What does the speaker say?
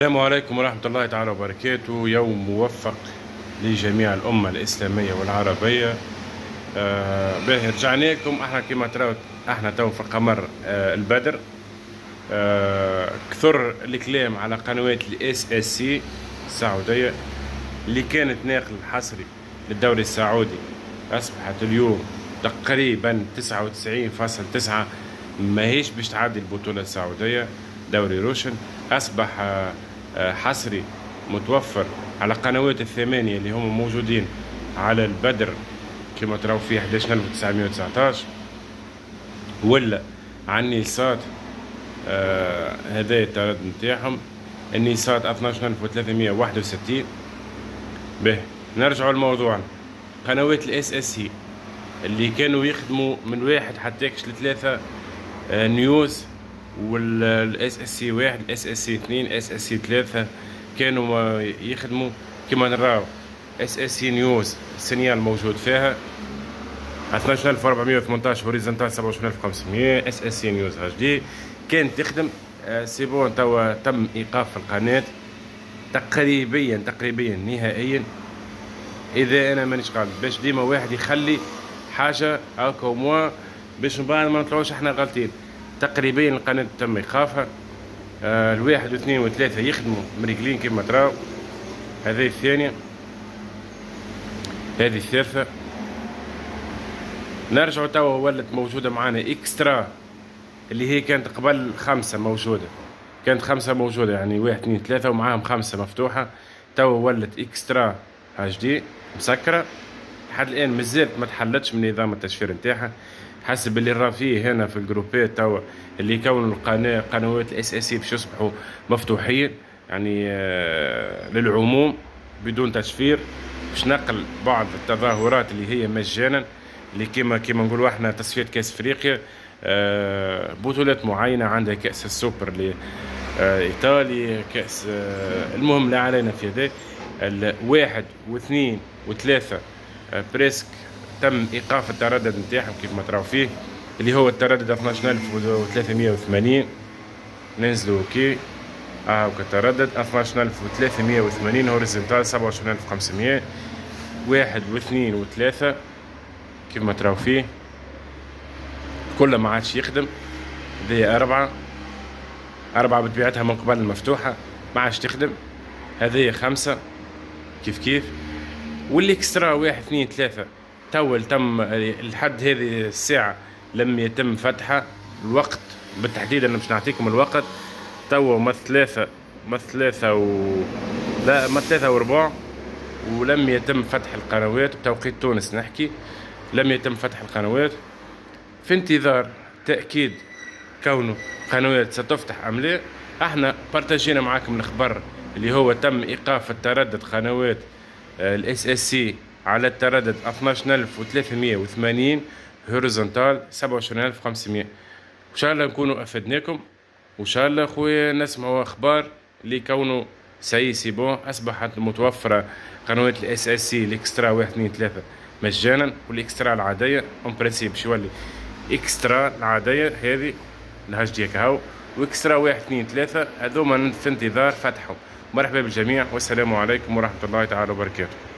السلام عليكم ورحمة الله تعالى وبركاته. يوم موفق لجميع الأمة الإسلامية والعربية. باهي رجعنا لكم. احنا كما تراو احنا تو في قمر البدر. كثر الكلام على قنوات الاس اس سي السعودية اللي كانت ناقل حصري للدوري السعودي، أصبحت اليوم تقريبا 99.9 ماهيش باش تعدي البطولة السعودية. دوري روشن أصبح حصري متوفر على قنوات الثمانية اللي هم موجودين على البدر كما تراو فيه 11919، ولا على النيسات. هذا التردد نتاعهم النيسات 12361. به نرجعوا لموضوعنا. قنوات الاس اس سي اللي كانوا يخدموا من واحد حتى لثلاثة نيوز، والاس اس سي واحد، الاس اس سي اثنين، اس اس سي ثلاثة كانوا يخدموا كما نراو. اس اس سي نيوز السينيال موجود فيها 12418 هوريزونتال 27500. اس اس سي نيوز اتش دي كانت تخدم. سي بون توا تم ايقاف القناة تقريبا نهائيا. اذا انا مانيش غلط باش ديما واحد يخلي حاجه هاكا موا باش من بعد ما نطلعوش احنا غالطين. تقريبا القناه تم ايقافها. الواحد واثنين وثلاثه يخدموا مريقلين كما تراو. هذه الثانيه، هذه الثالثه. نرجعوا توا ولت موجوده معانا اكسترا اللي هي كانت قبل خمسه موجوده، كانت خمسه موجوده يعني واحد اثنين ثلاثه ومعاهم خمسه مفتوحه. توا ولت اكسترا اتش دي مسكره لحد الان مازالت ما تحلتش من نظام التشفير نتاعها حسب اللي راه فيه هنا في الجروبات توا اللي يكونوا القناه. قنوات الاس اس سي باش يصبحوا مفتوحين يعني للعموم بدون تشفير، باش نقل بعض التظاهرات اللي هي مجانا، اللي كما نقولوا احنا تصفيه كاس افريقيا. بطولات معينه عندها كاس السوبر ايطالي، كاس المهم لا علينا في هذا. الواحد واثنين وثلاثة بريسك تم ايقاف التردد نتاعهم كيف ما تراو فيه، اللي هو التردد 12380. ننزلوا اوكي كتردد 12380 هوريزونتال 27500. واحد واثنين وثلاثة كيف ما تراو فيه كله ما عادش يخدم. ذي أربعة بطبيعتها من قبل المفتوحة ما عادش تخدم. هذه خمسة كيف. والاكسترا واحد اثنين ثلاثة تول تم لحد هذه الساعة لم يتم فتحها. الوقت بالتحديد انا مش نعطيكم الوقت. توا ما ثلاثة وربع ولم يتم فتح القنوات بتوقيت تونس. نحكي لم يتم فتح القنوات في انتظار تأكيد كونه قنوات ستفتح ام لا. احنا بارتاجينا معاكم الخبر اللي هو تم ايقاف التردد قنوات الاس اس سي على التردد 12380 هوريزونتال 27500. ان شاء الله نكونوا افدناكم، وان شاء الله خويا نسمعوا اخبار اللي كونوا سي بون اصبحت متوفره قنوات الاس اس سي الاكسترا 1 2 3 مجانا، والاكسترا العاديه اون برينسيپ باش يولي اكسترا العاديه هذه الهاش ديك هاو، واكسترا 1 2 3 هذوما في انتظار فتحهم. مرحبا بالجميع والسلام عليكم ورحمه الله تعالى وبركاته.